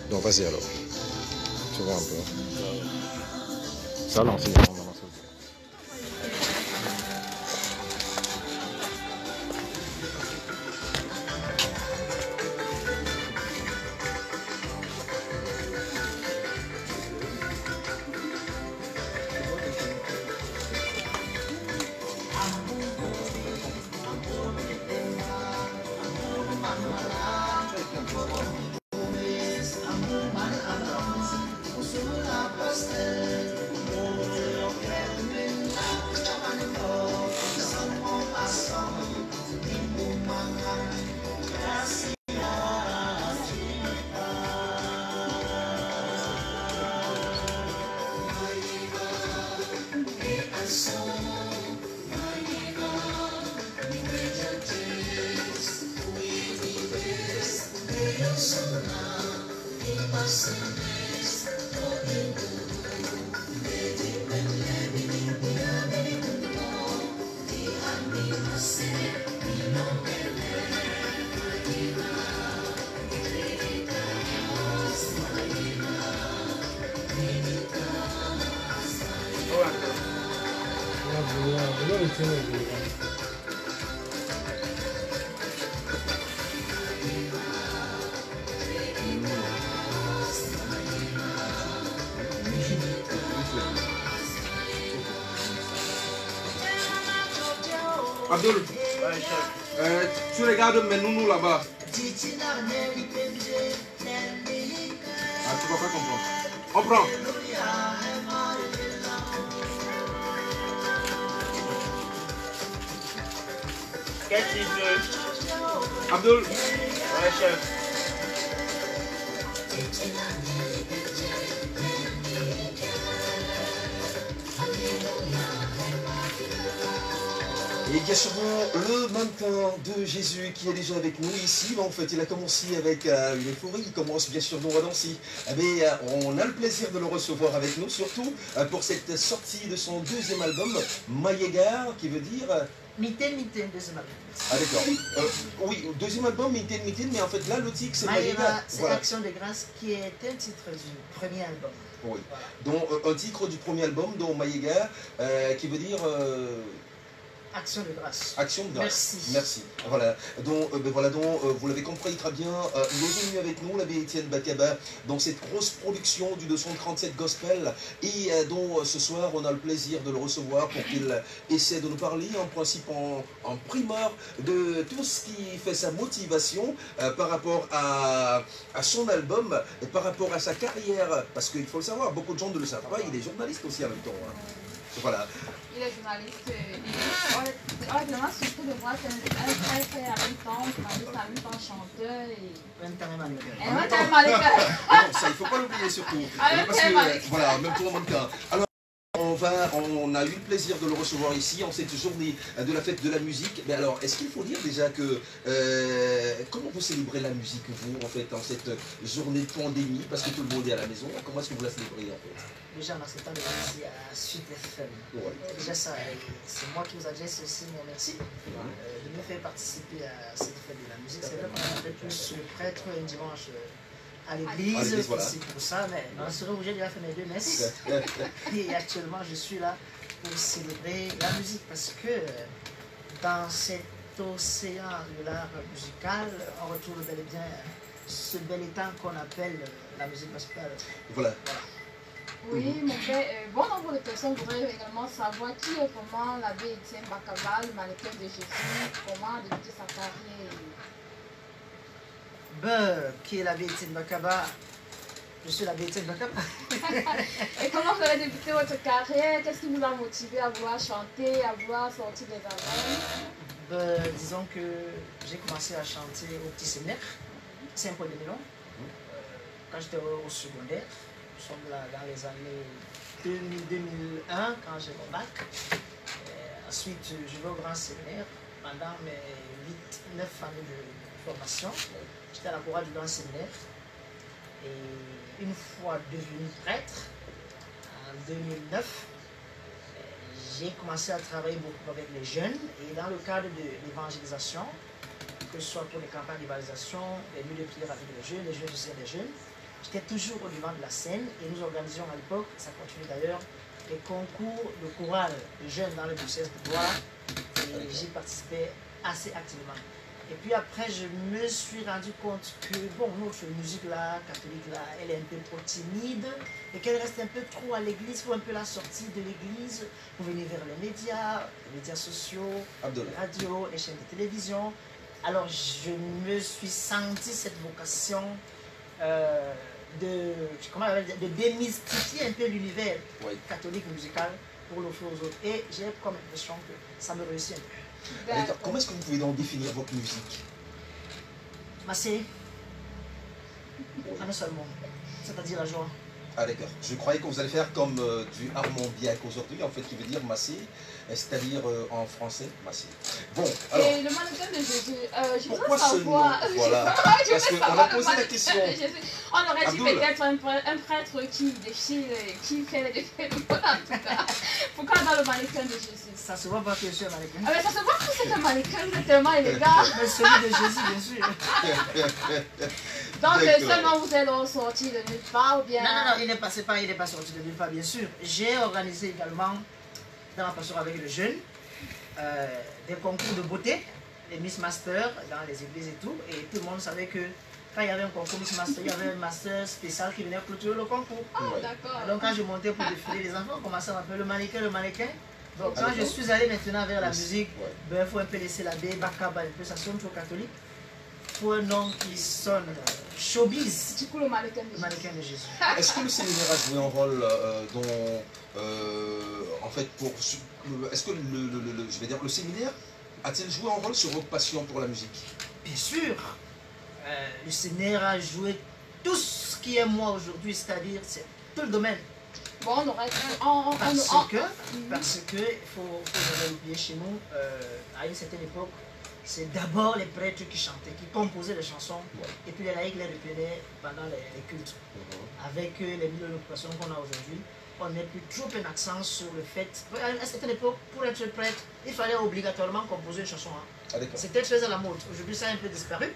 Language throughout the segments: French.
Donc vas-y alors. Tu vois un peu. Ça lance. Abdul, tu regardes mais nous là-bas. Ah, tu vas pas comprendre. On prend. Qu'est-ce qu'il veut? Abdul. Ouais, chef. Et bien sûr, le mannequin de Jésus qui est déjà avec nous ici, en fait, il a commencé avec une euphorie, il commence bien sûr nous à danser. Mais on a le plaisir de le recevoir avec nous, surtout pour cette sortie de son deuxième album, Mayegar, qui veut dire... Mitten, deuxième album. Ah d'accord. Oui, deuxième album, Mitten, mais en fait là, le titre c'est Mayegar. C'est voilà. Action de grâce qui est un titre du premier album. Oui, donc un titre du premier album, dont Mayegar, qui veut dire... Action de grâce. Action de grâce. Merci. Merci. Voilà. Donc, vous l'avez compris très bien. Il est venu avec nous, l'abbé Étienne Bakaba, dans cette grosse production du 237 Gospel. Et dont ce soir, on a le plaisir de le recevoir pour qu'il essaie de nous parler, en principe en primeur, de tout ce qui fait sa motivation par rapport à son album, et par rapport à sa carrière. Parce qu'il faut le savoir, beaucoup de gens ne le savent pas, il est journaliste aussi en même temps. Hein. Voilà. Il est journaliste et honnêtement, surtout de voir qu'elle fait en même temps journaliste, en même temps chanteur et... En même temps même à l'école. En même temps même à l'école. Non, ça il ne faut pas l'oublier surtout. Parce que, voilà, même pour le mannequin. Alors, on a eu le plaisir de le recevoir ici en cette journée de la fête de la musique. Mais alors, est-ce qu'il faut dire déjà que comment vous célébrez la musique, vous, en fait, en cette journée de pandémie, parce que tout le monde est à la maison? Comment est-ce que vous la célébrez, en fait? Déjà, en acceptant de venir à Sud FM. Ouais. Déjà, c'est moi qui vous adresse aussi mon merci de me faire participer à cette fête de la musique. C'est vrai qu'on a fait plus le prêtre un dimanche à l'église, voilà. C'est pour ça, mais on serait obligé de faire mes deux messes. Et actuellement, je suis là pour célébrer la musique parce que dans cet océan de l'art musical, on retrouve bel et bien ce bel étang qu'on appelle la musique gospel. Voilà. Oui, mon père, bon nombre de personnes voudraient également savoir qui est vraiment l'abbé Étienne Bakaba, le mannequin de Jésus, comment a débuté sa carrière. Qui est l'abbé Étienne Bakaba? Je suis l'abbé Étienne Bakaba. Et comment vous avez débuté votre carrière? Qu'est-ce qui vous a motivé à vouloir chanter, à vouloir sortir des albums? Disons que j'ai commencé à chanter au petit séminaire, Saint-Paul-de-Mélon, quand j'étais au secondaire. Nous sommes là dans les années 2001 quand j'ai mon bac. Ensuite, je vais au grand séminaire pendant mes 8-9 années de formation. J'étais à la chorale du grand séminaire. Et une fois devenu prêtre, en 2009, j'ai commencé à travailler beaucoup avec les jeunes. Et dans le cadre de l'évangélisation, que ce soit pour les campagnes d'évangélisation, les nuits de prière avec les jeunes et des jeunes. J'étais toujours au devant de la scène et nous organisions à l'époque, ça continue d'ailleurs, les concours de chorale de jeunes dans le diocèse de Blois et j'y participais assez activement. Et puis après, je me suis rendu compte que, bon, notre musique là, catholique là, elle est un peu trop timide et qu'elle reste un peu trop à l'église, il faut un peu la sortie de l'église pour venir vers les médias sociaux, les radios, les chaînes de télévision. Alors je me suis senti cette vocation de démystifier un peu l'univers catholique musical pour l'offrir aux autres. Et j'ai comme l'impression que ça me réussit un peu. Comment est-ce que vous pouvez donc définir votre musique? Massé, en un seul mot, c'est-à-dire la joie. Ah d'accord, je croyais que vous allez faire comme du harmoniaque aujourd'hui, en fait, qui veut dire massé, c'est-à-dire en français, massé. Bon, alors... Et le mannequin de Jésus, je pourquoi veux savoir... ce nom? Voilà, parce qu'on a posé la question. On aurait dit Abdoul. peut-être un prêtre qui défile, qui fait les défilés en tout cas. Pourquoi dans le mannequin de Jésus? Ça se voit pas que je suis un mannequin. Ah mais ça se voit que c'est un mannequin, c'est tellement élégant. Mais celui de Jésus, bien sûr. Donc seulement vous êtes sorti de nulle part ou bien... Non, il n'est pas sorti de nulle part, bien sûr. J'ai organisé également, dans ma passion avec les jeunes, des concours de beauté, les Miss Master dans les églises et tout. Et tout le monde savait que quand il y avait un concours Miss Master, il y avait un master spécial qui venait clôturer le concours. Ah, d'accord. Donc quand je montais pour défiler, les enfants commençaient à m'appeler le mannequin. Donc quand je suis allé maintenant vers la musique, ben, il faut un peu laisser la baie, Bakaba, un peu, ça sonne trop catholique. Pour un nom qui sonne showbiz. Du coup, le mannequin de Jésus. Est-ce que le séminaire a joué un rôle en fait, est-ce que je vais dire, le séminaire a-t-il joué un rôle sur votre passion pour la musique? Bien sûr. Le séminaire a joué tout ce qui est moi aujourd'hui, c'est-à-dire c'est tout le domaine. Bon, on aurait... Parce que, il faut jamais oublier chez nous, à une certaine époque, c'est d'abord les prêtres qui chantaient, qui composaient les chansons, et puis les laïcs les reprenaient pendant les cultes. Avec les milieux d'occupation qu'on a aujourd'hui, on met plus trop un accent sur le fait, à une certaine époque, pour être prêtre, il fallait obligatoirement composer une chanson. Hein. C'était très à la mode. Aujourd'hui, ça a un peu disparu.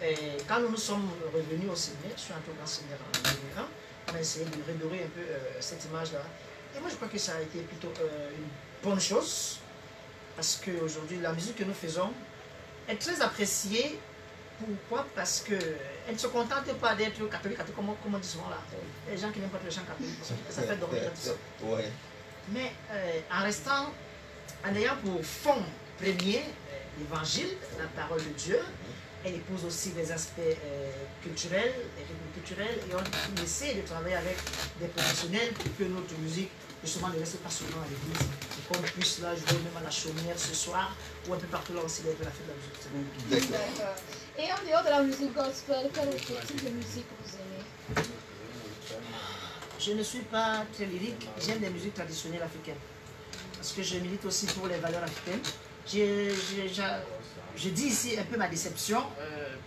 Et quand nous sommes revenus au séminaire, je suis entré dans le séminaire en 2001, on a essayé de redorer un peu cette image-là. Et moi, je crois que ça a été plutôt une bonne chose. Parce qu'aujourd'hui, la musique que nous faisons est très appréciée. Pourquoi? Parce qu'elle ne se contente pas d'être catholique, comme on dit souvent là. Les gens qui n'aiment pas les chants catholiques, ça fait dormir tout ça. Mais en ayant pour fond premier l'évangile, la parole de Dieu, elle épouse aussi des aspects culturels, des rythmes culturels, et on essaie de travailler avec des professionnels pour que notre musique justement ne reste pas seulement à l'église, et qu'on puisse là jouer même à la chaumière ce soir, ou un peu partout là on célèbre la fête de la musique. D'accord. Et en dehors de la musique gospel, quel autre type de musique vous aimez? Je ne suis pas très lyrique, j'aime les musiques traditionnelles africaines. Parce que je milite aussi pour les valeurs africaines. Je dis ici un peu ma déception,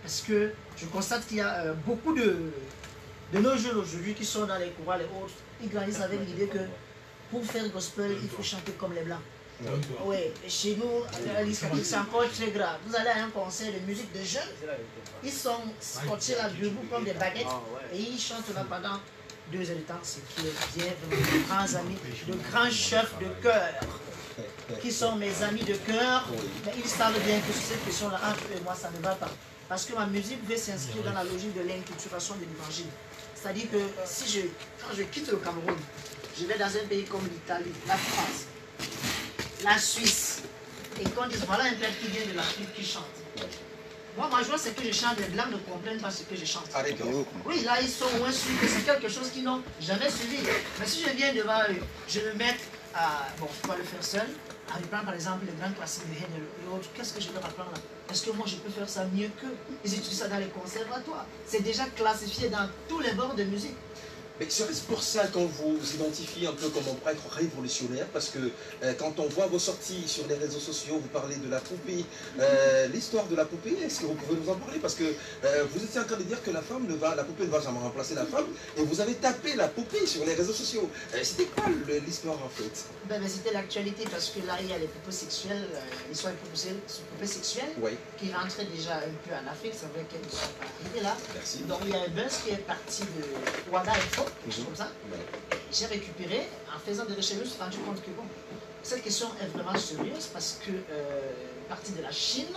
parce que je constate qu'il y a beaucoup de nos jeunes aujourd'hui qui sont dans les chorales et autres, ils grandissent avec l'idée que pour faire gospel, il faut chanter comme les blancs. Oui, chez nous, c'est encore très grave. Vous allez à un concert de musique de jeunes, ils sont scotchés là debout comme des baguettes et ils chantent là pendant 2 heures de temps, ce qui est bien, vraiment de grands amis, de grands chefs de chœur, qui sont mes amis de cœur, mais ils savent bien que sur cette question-là, entre eux et moi, ça ne va pas. Parce que ma musique veut s'inscrire dans la logique de l'inculturation de l'évangile. C'est-à-dire que quand je quitte le Cameroun, je vais dans un pays comme l'Italie, la France, la Suisse, et qu'on dise voilà un père qui vient de l'Afrique qui chante. Moi, ma joie, c'est que je chante, les Blancs ne comprennent pas ce que je chante. Oui, là, ils sont moins sûrs que c'est quelque chose qu'ils n'ont jamais suivi. Mais si je viens devant eux, je me mets à, bon, je peux pas le faire seul, à reprendre par exemple les grands classiques de Handel et autres. Qu'est-ce que je leur apprendre là? Est-ce que moi, je peux faire ça mieux qu'eux? Ils étudient ça dans les conservatoires. C'est déjà classifié dans tous les bords de musique. Mais serait-ce pour ça qu'on vous identifie un peu comme un prêtre révolutionnaire? Parce que quand on voit vos sorties sur les réseaux sociaux, vous parlez de la poupée, l'histoire de la poupée, est-ce que vous pouvez nous en parler? Parce que vous étiez en train de dire que la poupée ne va jamais remplacer la femme, et vous avez tapé la poupée sur les réseaux sociaux. C'était quoi l'histoire en fait? C'était l'actualité, parce que là, il y a les poupées sexuelles, l'histoire des poupées sexuelles, qui rentraient déjà un peu en Afrique, c'est vrai qu'elles ne sont pas arrivées là. Merci. Donc il y a un buzz qui est parti de Ouada Info, comme ça. J'ai récupéré, en faisant des recherches, je me suis rendu compte que bon, cette question est vraiment sérieuse, parce que partie de la Chine,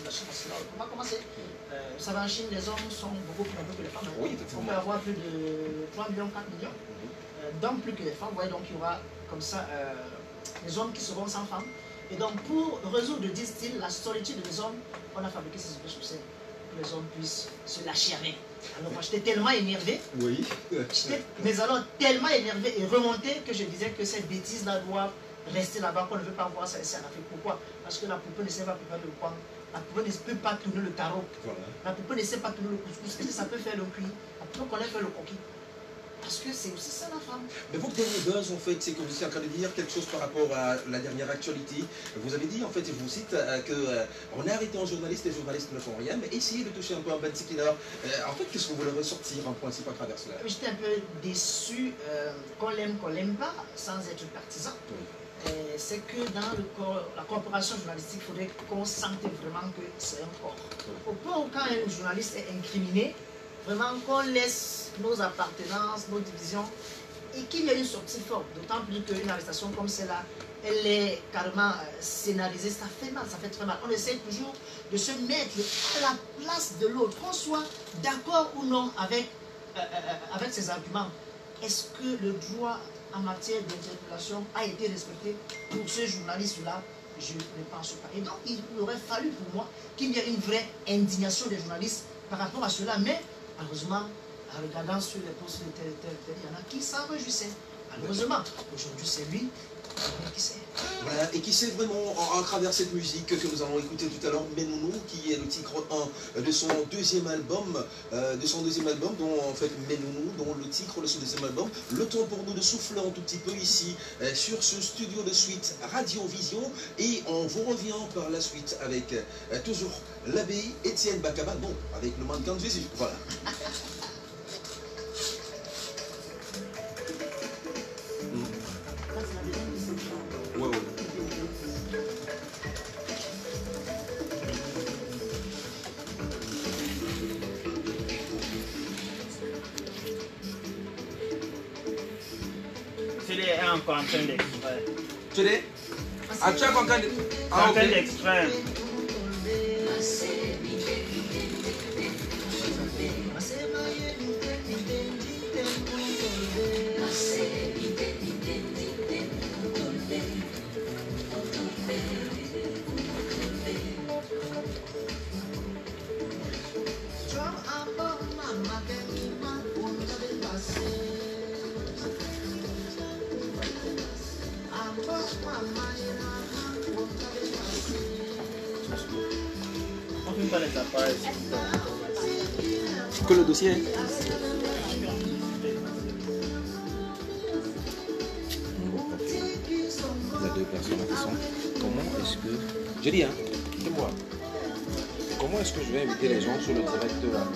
parce que là, on va commencer. Vous savez, en Chine, les hommes sont beaucoup plus nombreux que les femmes. Oui, on peut avoir plus de 3 millions, 4 millions d'hommes plus que les femmes. Ouais, donc il y aura comme ça des hommes qui seront sans femmes. Et donc pour résoudre, disent-ils, la solitude des hommes, on a fabriqué ces effets sociaux pour que les hommes puissent se lâcher avec. Alors moi j'étais tellement énervé, mais alors tellement énervé et remonté que je disais que ces bêtises-là doivent rester là-bas, qu'on ne veut pas voir ça ici en Afrique. Pourquoi? Parce que la poupée ne sait pas préparer le coin, la poupée ne peut pas tourner le tarot, la poupée ne sait pas tourner le couscous, et ça peut faire le cuit, la poupée connaît faire le coquille. Parce que c'est aussi ça la femme. Mais votre dernier buzz, en fait, c'est que vous étiez en train de dire quelque chose par rapport à la dernière actualité. Vous avez dit, en fait, et je vous cite, qu'on a arrêté un journaliste, les journalistes ne font rien, mais essayez de toucher un peu un Ben Killer. En fait, qu'est-ce que vous voulez ressortir en principe à travers cela? J'étais un peu déçu, qu'on l'aime pas, sans être partisan. C'est que dans la corporation journalistique, il faudrait qu'on sente vraiment que c'est un corps. Au point où quand un journaliste est incriminé, vraiment qu'on laisse nos appartenances, nos divisions, et qu'il y ait une sortie forte, d'autant plus qu'une arrestation comme celle-là, elle est carrément scénarisée, ça fait mal, ça fait très mal. On essaie toujours de se mettre à la place de l'autre, qu'on soit d'accord ou non avec ses arguments. Est-ce que le droit en matière d'interpellation a été respecté pour ce journaliste-là? Je ne pense pas. Et donc, il aurait fallu pour moi qu'il y ait une vraie indignation des journalistes par rapport à cela, mais malheureusement, en regardant sur les posts de tel, il y en a qui s'en réjouissaient. Malheureusement, aujourd'hui c'est lui, qui sait. Voilà, et qui sait vraiment, à travers cette musique que nous allons écouter tout à l'heure, Menounou, qui est le titre 1 de son deuxième album, dont en fait Menounou, dont le titre de son deuxième album, le temps pour nous de souffler un tout petit peu ici, sur ce studio de suite Radio Vision, et on vous revient par la suite avec toujours l'abbé Étienne Bakaba, bon, avec le mannequin de Jésus, voilà. Il est encore en train d'extraire. Tu es? Ah, tu es en train de... En train d'extraire. On filme pas les appareils. Que le dossier. Il y a deux personnes qui sont. Comment est-ce que. Je dis, hein, c'est moi. Comment est-ce que je vais inviter les gens sur le direct là?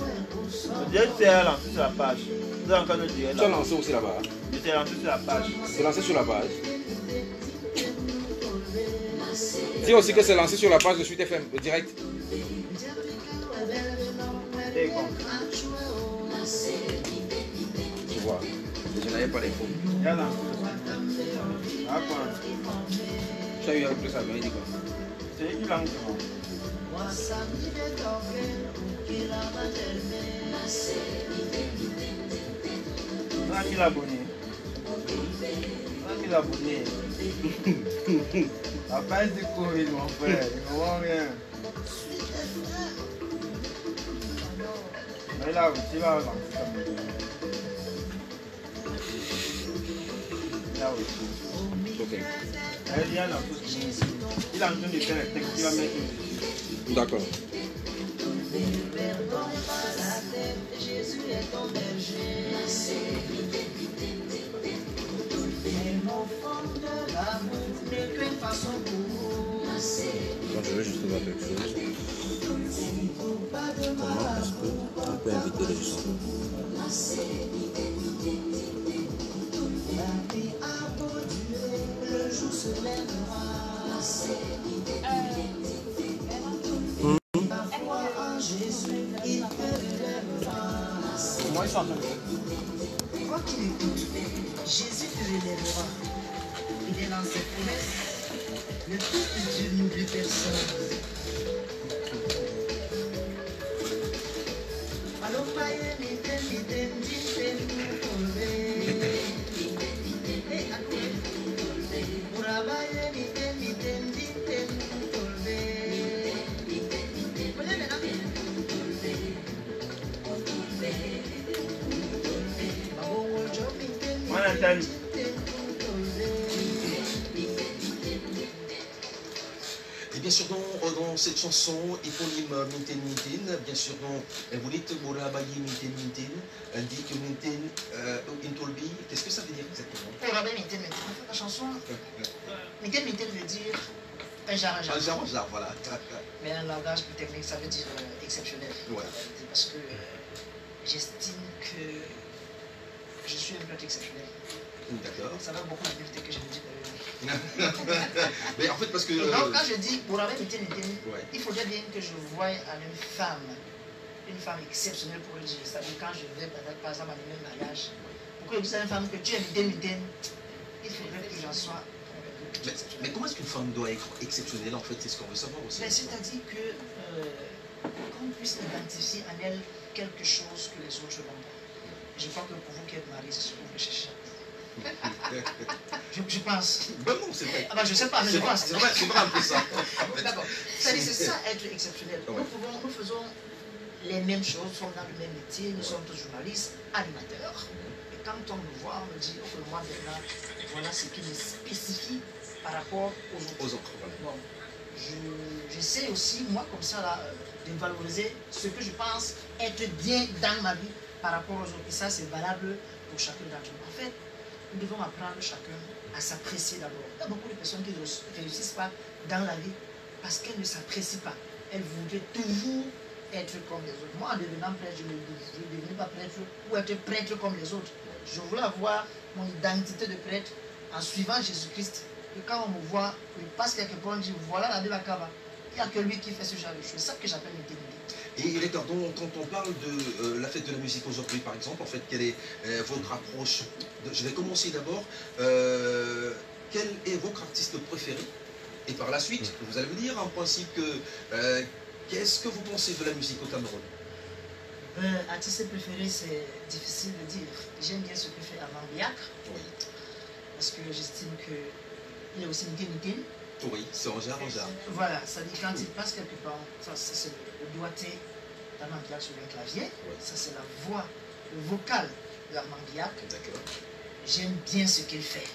Le direct c'est lancé sur la page. Vous avez encore le direct. Tu as lancé aussi là-bas? J'étais lancé sur la page. C'est lancé sur la page. Dis aussi que c'est lancé sur la page de Suite FM, le direct. Tu vois, je n'avais pas d'infos. Il y a lancé. Ah quoi? Tu as eu avec le ça, il dit quoi? C'est lui qui lance. Tranquille abonné. Tranquille abonné. Papa est Covid mon frère, il ne voit rien. Mais là aussi, il va lancer comme ça. Là aussi. Ok. Il y a lancé. Il est en train de faire le texte, il va mettre une. D'accord. Jésus est ton berger. Et mon fond de l'amour ne craint pas son bourreau. Donc je veux juste voir quelque chose. Comment est-ce qu'on peut inviter les gens? La vie a beau durer, le jour se lèvera. Jésus, il te relèvera. Moi, ils sont en train de faire. Quoi qu'il écoute, Jésus te relèvera. Il est dans ses promesses. Le Fils de Dieu n'oublie personne. Alors, paye, mitten, Et bien sûr, dans cette chanson, éponyme Minten, bien sûr, vous dites Mourabaye Minten, indique Minten Intolbi. Qu'est-ce que ça veut dire exactement? Mourabaye Minten. En fait, la chanson, Minten veut dire un genre. Un genre, voilà. Mais un langage plus technique, ça veut dire exceptionnel. Ouais. Parce que j'estime que je suis un prêtre exceptionnel. D'accord. Ça va beaucoup m'éviter que je me dise. Mais en fait, parce que. Et donc, quand je dis Mourabaye Minten, ouais. il faudrait bien que je voie en une femme exceptionnelle pour le dire. C'est-à-dire, quand je vais, par exemple, à un mariage, pourquoi je dis à une femme que tu es Minten, il faudrait que j'en sois. Mais comment est-ce qu'une femme doit être exceptionnelle, en fait? C'est ce qu'on veut savoir aussi. C'est-à-dire qu'on puisse identifier en elle quelque chose que les autres n'ont pas. Je crois que pour vous qui êtes mariés, c'est ce que vous recherchez. Je pense. Ben non, c'est vrai. Ah ben je sais pas, mais je pense. C'est vrai un peu ça. D'accord. C'est-à-dire, c'est ça être exceptionnel. Ouais. Nous faisons les mêmes choses, nous sommes dans le même métier, nous sommes tous journalistes, animateurs. Et quand on nous voit, on me dit, oh, moi, Bernard, voilà ce qui me spécifie par rapport aux autres. Voilà. Bon, j'essaie aussi, moi, comme ça, là, de valoriser ce que je pense être bien dans ma vie par rapport aux autres. Et ça, c'est valable pour chacun d'entre nous. En fait, nous devons apprendre chacun à s'apprécier d'abord. Il y a beaucoup de personnes qui ne réussissent pas dans la vie parce qu'elles ne s'apprécient pas. Elles voudraient toujours être comme les autres. Moi, en devenant prêtre, je ne devenais pas prêtre ou être prêtre comme les autres. Je voulais avoir mon identité de prêtre en suivant Jésus-Christ. Et quand on me voit, il passe quelque part, on dit voilà la Bible Akaba. Il n'y a que lui qui fait ce genre de choses. C'est ça que j'appelle l'intégrité. Et d'accord, donc quand on parle de la fête de la musique aujourd'hui, par exemple, en fait, quelle est votre approche? Je vais commencer d'abord. Quel est votre artiste préféré? Et par la suite, vous allez me dire en principe que qu'est-ce que vous pensez de la musique au Cameroun? Artiste préféré, c'est difficile de dire. J'aime bien ce que fait Armand Biak. Oui. Parce que j'estime qu'il est aussi Minten. Oui, c'est en genre. Voilà, ça dit quand il passe quelque part, ça c'est le doigté d'Armand Biak sur le clavier. Oui. Ça c'est la voix, le vocal d'Armand Biak. D'accord. J'aime bien ce qu'il fait.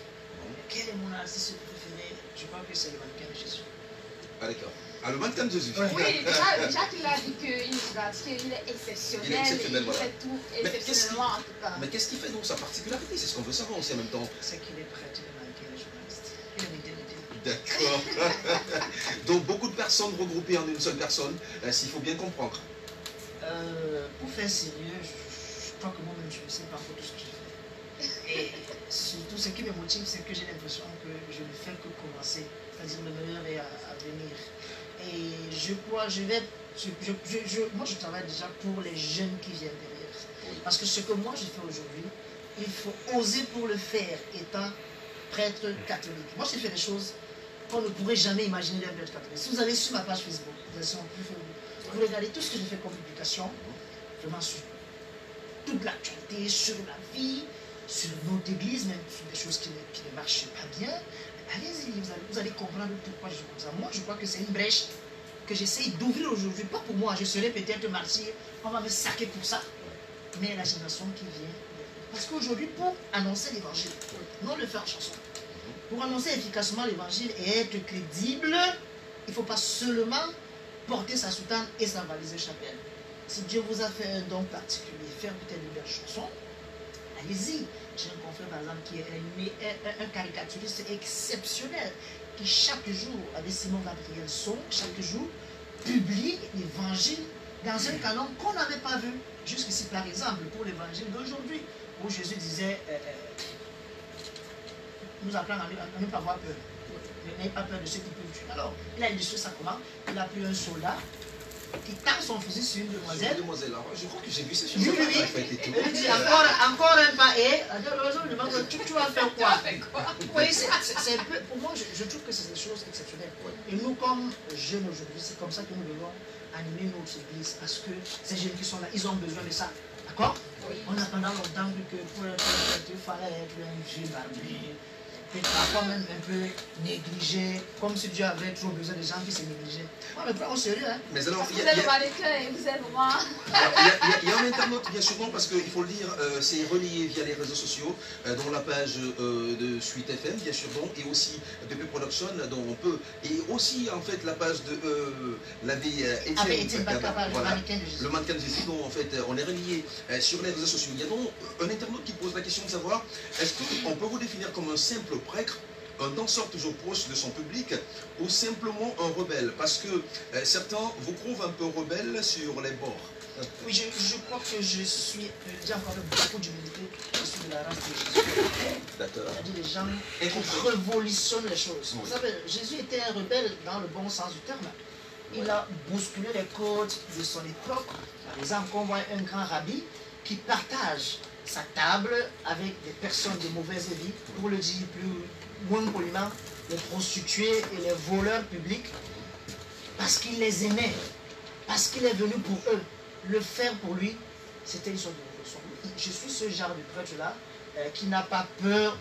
Bon. Quel est mon artiste préféré? Je crois que c'est le mannequin de Jésus. Ah d'accord. Ah, le mannequin de Jésus. Oui, déjà qu'il a dit qu'il est exceptionnel, Il est exceptionnel, il voilà. fait tout exceptionnellement en tout cas. Mais qu'est-ce qui fait donc sa particularité? C'est ce qu'on veut savoir aussi en même temps. C'est qu'il est prêtre, il est mannequin, il est journaliste. Il est Minten. D'accord. Donc beaucoup de personnes regroupées en une seule personne, s'il faut bien comprendre. Pour faire sérieux, je crois que moi-même je ne sais pas tout ce que je fais. Et surtout ce qui me motive, c'est que j'ai l'impression que je ne fais que commencer. C'est-à-dire le meilleur est à venir. Et je crois, moi je travaille déjà pour les jeunes qui viennent derrière. Oui. Parce que ce que moi je fais aujourd'hui, il faut oser pour le faire étant prêtre catholique. Moi je fais des choses qu'on ne pourrait jamais imaginer d'un prêtre catholique. Si vous allez sur ma page Facebook, vous regardez tout ce que je fais comme publication, vraiment sur toute l'actualité, sur la vie, sur notre église, même sur des choses qui ne marchent pas bien. Allez-y, vous allez comprendre pourquoi je fais comme ça. Moi, je crois que c'est une brèche que j'essaye d'ouvrir aujourd'hui. Pas pour moi, je serai peut-être martyr, on va me saquer pour ça. Mais la génération qui vient. Parce qu'aujourd'hui, pour annoncer l'évangile, non le faire en chanson, pour annoncer efficacement l'évangile et être crédible, il ne faut pas seulement porter sa soutane et sa valise chapelle. Si Dieu vous a fait un don particulier, faire peut-être une belle chanson, allez-y. J'ai un confrère par exemple qui est un caricaturiste exceptionnel, qui chaque jour, avec Simon Gabriel Son, chaque jour, publie l'évangile dans un canon qu'on n'avait pas vu. Jusqu'ici, par exemple, pour l'évangile d'aujourd'hui, où Jésus disait, nous appelons à ne pas avoir peur. N'ayez pas peur de ceux qui peuvent tuer. Alors, il a illustré ça comment? Il a pris un soldat qui tend son fusil sur une demoiselle. Je crois que j'ai vu ces choses. Oui, oui, oui. Il dit encore un pas et l'oiseau lui demande tu vas faire quoi? Oui, c'est un peu, pour moi, je trouve que c'est des choses exceptionnelles. Et nous, comme jeunes aujourd'hui, c'est comme ça que nous devons animer notre église, parce que ces jeunes qui sont là, ils ont besoin de ça. D'accord? On a pendant longtemps cru que pour être chrétien, il fallait être un vieux barbier. Et parfois même un peu négligé, comme si Dieu avait trop besoin de gens qui se négligeaient. Ouais, mais pas au sérieux, hein. Mais alors, Vous êtes mannequin et vous êtes roi. il y a un internaute, bien sûr, parce qu'il faut le dire, c'est relié via les réseaux sociaux, dont la page de Suite FM, bien sûr, et aussi BP Production, dont on peut, et aussi en fait la page de l'abbé Étienne Bakaba, voilà, le mannequin de Jésus, dont en fait on est relié sur les réseaux sociaux. Il y a donc un internaute qui pose la question de savoir, est-ce qu'on peut vous définir comme un simple prêtre, un danseur toujours proche de son public, ou simplement un rebelle? Parce que certains vous trouvent un peu rebelle sur les bords. Oui, je crois que je suis, j'ai encore beaucoup d'humilité, je suis de la race de Jésus. D'accord. C'est-à-dire les gens qui révolutionnent les choses. Vous savez, Jésus était un rebelle dans le bon sens du terme. Il a bousculé les codes de son époque. Par exemple, on voit un grand rabbi qui partage sa table avec des personnes de mauvaise vie, pour le dire moins poliment, les prostituées et les voleurs publics, parce qu'il les aimait, parce qu'il est venu pour eux. Le faire pour lui, c'était une sorte de révolution. Je suis ce genre de prêtre-là qui n'a pas peur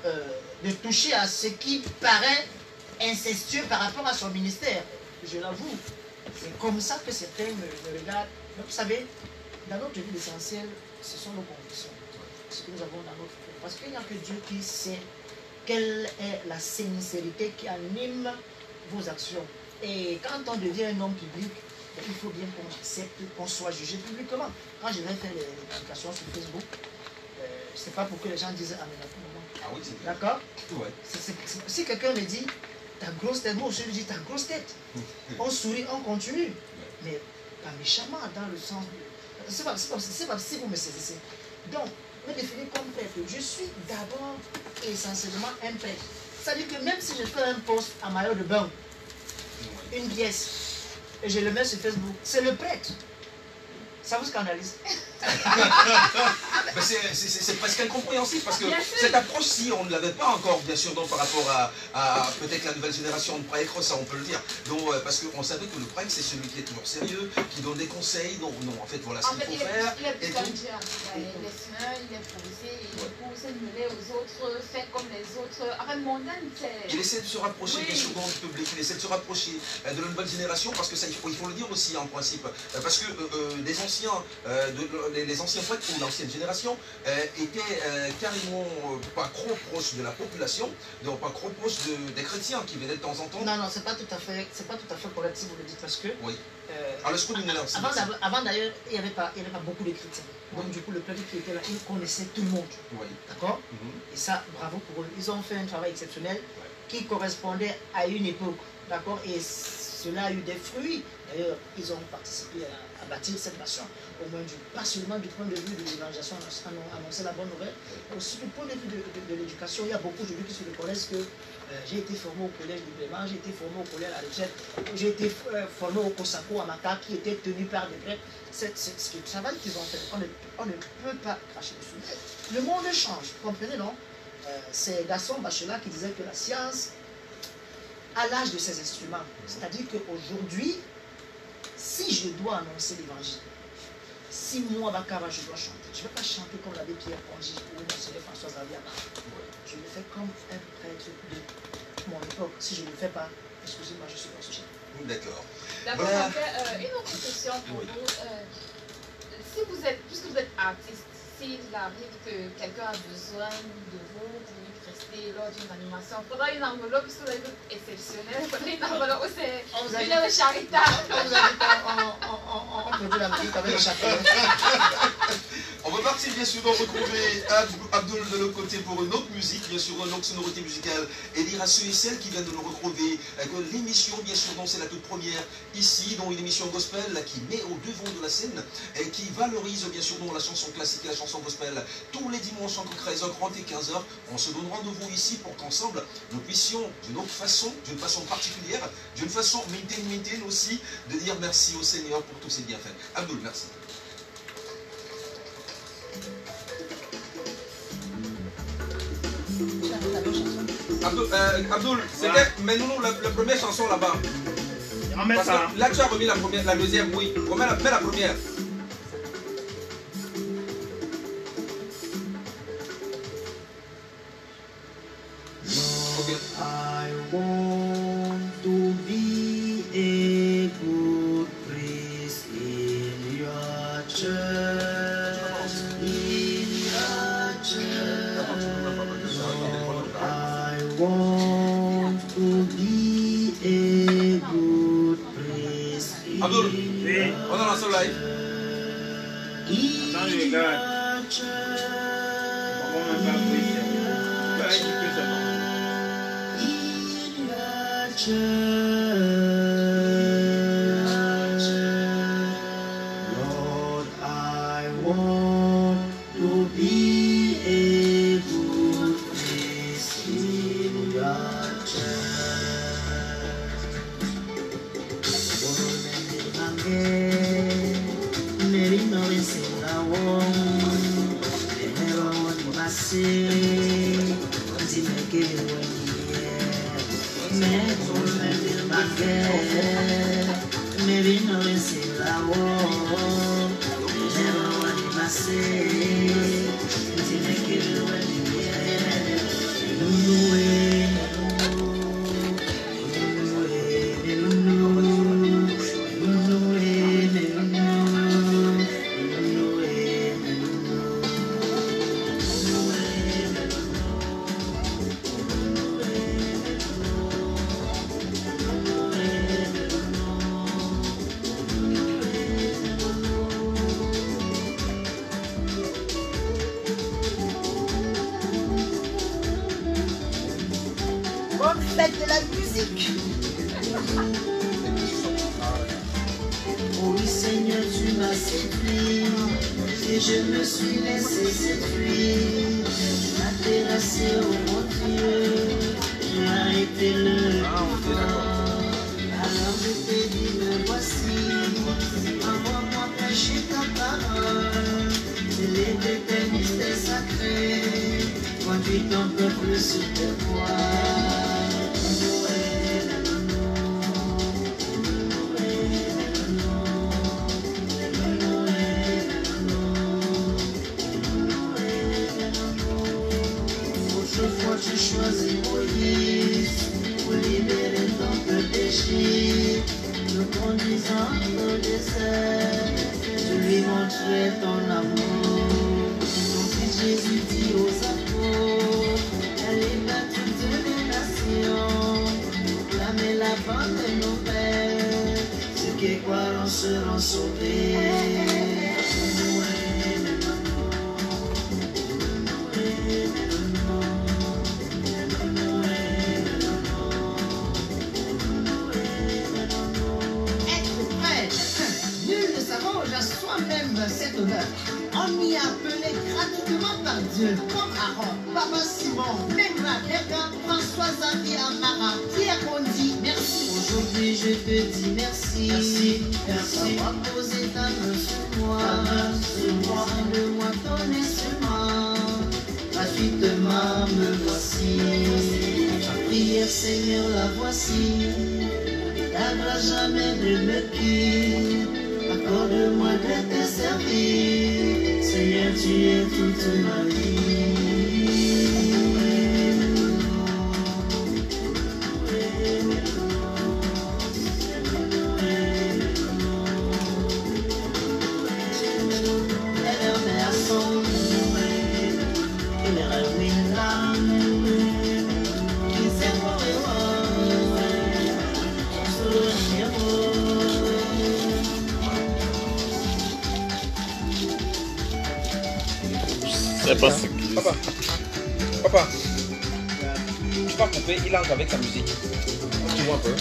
de toucher à ce qui paraît incestueux par rapport à son ministère. Je l'avoue. C'est comme ça que certains me regardent. Mais vous savez, dans notre vie, l'essentiel, ce sont nos convictions. Ce que nous avons dans notre cœur. Parce qu'il n'y a que Dieu qui sait quelle est la sincérité qui anime vos actions. Et quand on devient un homme public, il faut bien qu'on accepte qu'on soit jugé publiquement. Quand je vais faire les publications sur Facebook, c'est pas pour que les gens disent ah mais Ah oui, c'est d'accord? Ouais. Si quelqu'un me dit ta grosse tête, moi aussi je lui dis ta grosse tête. On sourit, on continue. Mais pas méchamment, dans le sens de... C'est pas si vous me saisissez. Donc, me définir comme prêtre, je suis d'abord et essentiellement un prêtre. C'est-à-dire que même si je fais un post à maillot de bain, une pièce, et je le mets sur Facebook, c'est le prêtre. Ça vous scandalise? C'est presque incompréhensible parce que cette approche, si on ne l'avait pas encore, bien sûr, donc, par rapport à peut-être la nouvelle génération de prêtres, ça on peut le dire. Donc, parce qu'on savait que le prêtre, c'est celui qui est toujours sérieux, qui donne des conseils, donc non, en fait, voilà ce qu'il faut faire. Il est plus comme Dieu. Il est sain, il est posé, il pousse, il mêler aux autres, fait comme les autres. Enfin, mondaine, c'est... Il essaie de se rapprocher bien sûr du public, il essaie de se rapprocher de la nouvelle génération, parce que ça, il faut le dire aussi en principe, parce que les anciens prêtres ou l'ancienne génération étaient carrément pas trop proches de la population, donc pas trop proches des chrétiens qui venaient de temps en temps. Non, non, c'est pas tout à fait correct si vous le dites, parce que oui. Avant d'ailleurs, il n'y avait pas beaucoup de chrétiens. Donc du coup, le peuple qui était là, il connaissait tout le monde. Oui. D'accord? Et ça, bravo pour eux. Ils ont fait un travail exceptionnel qui correspondait à une époque. D'accord? Et cela a eu des fruits. D'ailleurs, ils ont participé à bâtir cette nation. Au moins, pas seulement du point de vue de l'évangélisation, annoncer la bonne nouvelle, mais aussi du point de vue de l'éducation. Il y a beaucoup de gens qui se reconnaissent que j'ai été formé au collège du Blément, j'ai été formé au collège à la retraite, j'ai été formé au Kosako à Maka, qui était tenu par des prêtres. C'est le travail qu'ils ont fait. On ne peut pas cracher dessus. Le monde change, comprenez, non? C'est Gaston Bachelard qui disait que la science a l'âge de ses instruments. C'est-à-dire qu'aujourd'hui, si je dois annoncer l'évangile, si moi, Bakaba, je dois chanter, je ne vais pas chanter comme l'abbé Pierre Pongy ou Monseigneur François Xavier. Je le fais comme un prêtre de mon époque. Si je ne le fais pas, excusez-moi, je suis pas sujet. D'accord. D'accord, une autre question pour vous. Puisque vous êtes artiste, s'il arrive que quelqu'un a besoin de vous pour lui apporter lors d'une animation? Il faudra une enveloppe sous les exceptionnelle, il faudra une enveloppe où c'est une œuvre charitable. On produit la musique avec le chapeau. On va partir bien sûr retrouver Abdul de l'autre côté pour une autre musique, bien sûr une autre sonorité musicale, et dire à ceux et celles qui viennent de nous retrouver que l'émission bien sûr c'est la toute première ici, dont une émission gospel qui met au devant de la scène et qui valorise bien sûr la chanson classique et la chanson gospel tous les dimanches entre 13h30 et 15h. On se donne rendez-vous ici pour qu'ensemble nous puissions d'une autre façon, d'une façon particulière, d'une façon maintain aussi, de dire merci au Seigneur pour tous ses bienfaits. Abdul, merci. Abdul, c'était, mets-nous la première chanson là-bas. Parce que là tu as remis la deuxième, oui. Mets la première. Okay. I want to be a good priest in your church, I want to be a good priest in Abdul, your on a lancé live. Lord, I want to be a good priest in your church. Maybe no is in la wall. Never want to say, to make it when you Faites de la musique. Oh oui Seigneur, tu m'as séduit et je me suis laissé séduire. Tu m'as terrassé, oh mon Dieu, tu as été le alors je t'ai dit, me voici, envoie-moi prêcher ta parole. C'est les mystères sacrés, conduis ton peuple sur tes voies. Autrefois tu choisis Moïse pour libérer ton peuple péché, le conduisant au désert, tu lui montrais ton amour. Ton fils Jésus dit aux apôtres, allez vers toutes les nations, proclamez la bonne nouvelle, ceux qui croiront seront sauvés. Soi-même cet honneur. On y est appelé gratuitement par Dieu, comme Aaron, Papa Simon, Memra, Rebecca, François Xavier, Amara, Pierre Bondi. Merci. Aujourd'hui je te dis merci, merci d'avoir posé ta main sur moi, de moi ton instrument, gratuitement me voici. Ta prière Seigneur la voici, ta grâce jamais ne me quitte. Accorde-moi de te servir, Seigneur, tu es toute ma vie. Elle est personne, elle est ruine. C'est pas ce qu'il Papa, papa, tu vas couper, il entre avec sa musique. Tu vois un peu.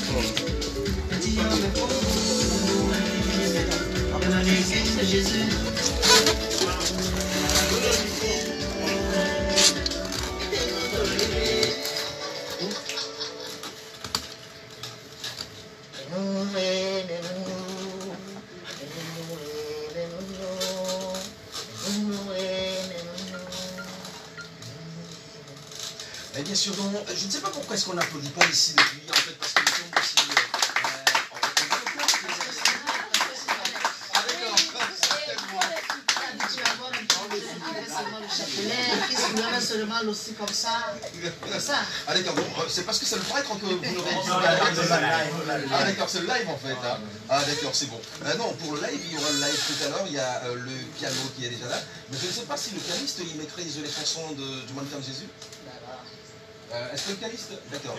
Et bien sûr, donc, je ne sais pas pourquoi est-ce qu'on n'applaudit pas ici depuis, en fait, parce que nous sommes aussi... Seulement aussi comme ça. Ah d'accord, c'est parce que c'est le prêtre que vous l'aurez dit. Ah d'accord, c'est le live en fait. Hein. Ah d'accord, c'est bon. Non, pour le live, il y aura le live tout à l'heure, il y a le piano qui est déjà là. Mais je ne sais pas si le pianiste, il maîtrise les chansons du Mannequin de Jésus. Est-ce que le pianiste, d'accord,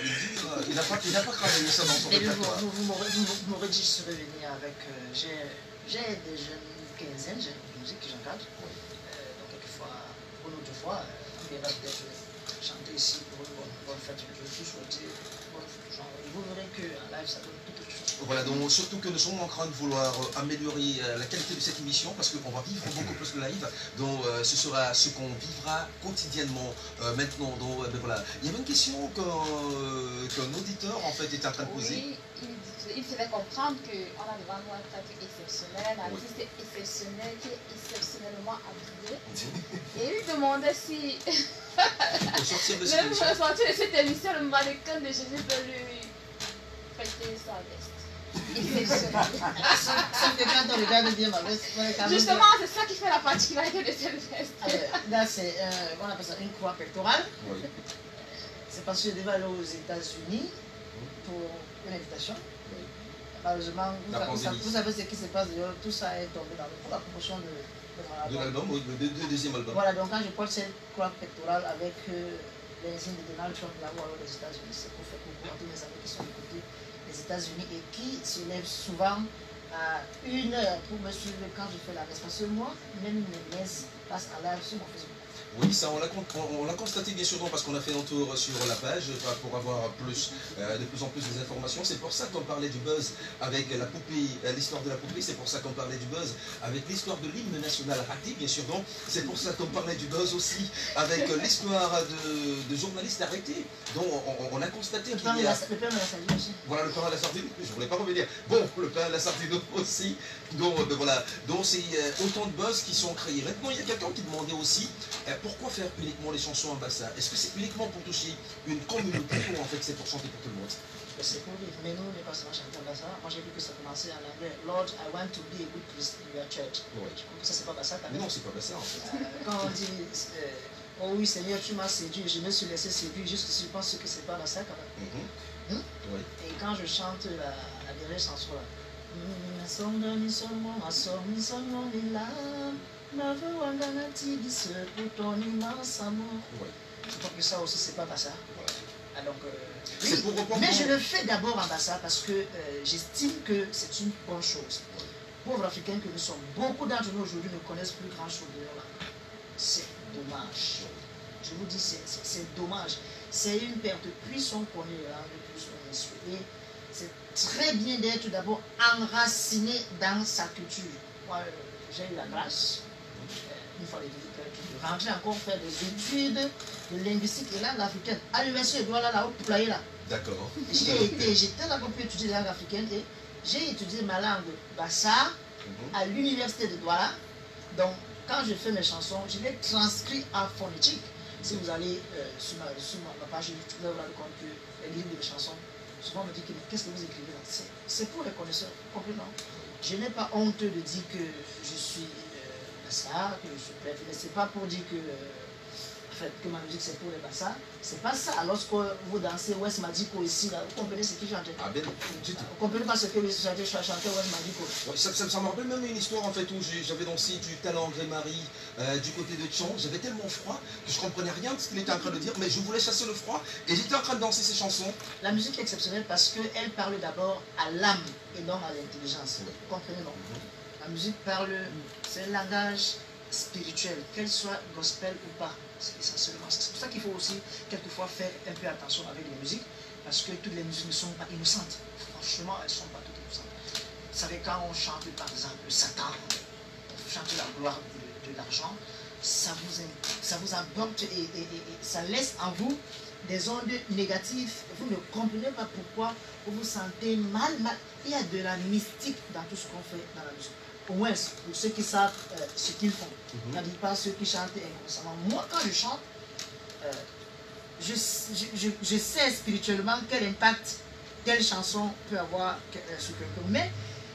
il n'a pas travaillé ça dans son répertoire. Vous m'aurez dit que je serais venu avec... j'ai des jeunes quinzaines, j'ai une musique que j'encadre. Donc quelquefois, une ou deux fois, il va peut-être chanter ici pour une bonne fête. Je suis souhaité, vous verrez qu'en live, ça donne tout autre chose. Voilà, donc surtout que nous sommes en train de vouloir améliorer la qualité de cette émission parce qu'on va vivre beaucoup plus le live. Donc ce sera ce qu'on vivra quotidiennement maintenant. Donc ben voilà. Il y avait une question qu'un auditeur en fait était en train de poser. Oui, il faisait comprendre qu'on a devant nous un prêtre exceptionnel, un artiste exceptionnel qui est exceptionnellement habillé. Et il demandait si Pour sortir de cette même émission. pour sortir de cette émission, le mannequin de Jésus peut lui prêter sa veste. Exceptionnel. Sauf que quand on regarde bien ma veste, Justement, c'est ça qui fait la particularité de cette veste. là, c'est, on appelle ça une croix pectorale. Oui. C'est parce que je devais aller aux États-Unis pour une invitation. Malheureusement, vous savez ce qui se passe d'ailleurs, tout ça est tombé pour la promotion de l'album, le deuxième album. Voilà, donc quand je porte cette croix pectorale avec les signes de Donald Trump là-haut aux États-Unis, c'est pour faire coucou à tous mes amis qui sont du côté des États-Unis et qui se lèvent souvent à 1 heure pour me suivre quand je fais la messe. Parce que moi, même mes messes passent en live sur mon Facebook. Oui, ça on l'a constaté bien sûr parce qu'on a fait un tour sur la page pour avoir de plus en plus des informations. C'est pour ça qu'on parlait du buzz avec la poupée, l'histoire de la poupée. C'est pour ça qu'on parlait du buzz avec l'histoire de l'hymne national raté, bien sûr. Donc c'est pour ça qu'on parlait du buzz aussi avec l'histoire de journalistes arrêtés. Donc on a constaté qu'il y a... Le pain de la sardine aussi. Voilà, le pain à la sardine, je ne voulais pas revenir. Bon, le pain à la sardine aussi. Donc voilà, donc c'est autant de buzz qui sont créés. Maintenant, il y a quelqu'un qui demandait aussi pourquoi faire uniquement les chansons ambassades. Est-ce que c'est uniquement pour toucher une communauté ou en fait c'est pour chanter pour tout le monde? C'est pour vivre. Mais nous, on n'est pas seulement chanter ambassade. Moi, j'ai vu que ça commençait en anglais. Lord, I want to be a good priest in your church. Oui. Je crois que ça, c'est pas ambassade. Non, c'est pas ambassade en fait. Quand on dit oh oui, Seigneur, tu m'as séduit, je me suis laissé séduire, juste je pense que c'est pas ambassade quand même. Oui. Et quand je chante la dernière chanson là, je crois que ça aussi c'est pas ambassade. Ah, donc, c'est pour reprendre. Mais je le fais d'abord ambassade parce que j'estime que c'est une bonne chose. Pauvres Africains que nous sommes, beaucoup d'entre nous aujourd'hui ne connaissent plus grand chose de leur langue. C'est dommage. Je vous dis, c'est dommage. C'est une perte. Plus on connaît la langue, plus on est souhaité. C'est très bien d'être d'abord enraciné dans sa culture. Moi, j'ai eu la grâce, une fois de rentrer encore faire des études de linguistique et langue africaine. À l'université de Douala, là, au Poulailler, là. D'accord. J'étais là pour étudier la langue africaine et j'ai étudié ma langue Bassa à l'université de Douala. Donc, quand je fais mes chansons, je les transcris en phonétique. Si vous allez sur ma page YouTube, vous allez voir que les livres de chansons, souvent on me dit qu'est-ce que vous écrivez là? C'est pour les connaisseurs, complètement. Je n'ai pas honte de dire que je suis Bassa, que je suis prêtre, mais c'est pas pour dire que, que ma musique c'est pour les Bassa. C'est pas ça. Lorsque vous dansez West Madiko ici, là, vous comprenez ce que j'entends? Ah ben, du tout. Vous comprenez pas ce que chantait West Madiko? Ouais, ça me rappelle même une histoire en fait où j'avais dansé du talent André-Marie du côté de Tchon. J'avais tellement froid que je comprenais rien de ce qu'il était en train de dire, mais je voulais chasser le froid et j'étais en train de danser ces chansons. La musique est exceptionnelle parce qu'elle parle d'abord à l'âme et non à l'intelligence. Vous comprenez, non? La musique parle, c'est un langage spirituelle, qu'elle soit gospel ou pas, essentiellement. C'est pour ça qu'il faut aussi quelquefois faire un peu attention avec les musiques, parce que toutes les musiques ne sont pas innocentes. Franchement, elles ne sont pas toutes innocentes. Vous savez, quand on chante par exemple Satan, on chante la gloire de l'argent, ça vous emporte et ça laisse en vous des ondes négatives. Vous ne comprenez pas pourquoi vous vous sentez mal. Il y a de la mystique dans tout ce qu'on fait dans la musique. Au moins, pour ceux qui savent ce qu'ils font. Je ne dis pas ceux qui chantent inconsciemment. Moi, quand je chante, je sais spirituellement quel impact telle chanson peut avoir sur quelqu'un. Mais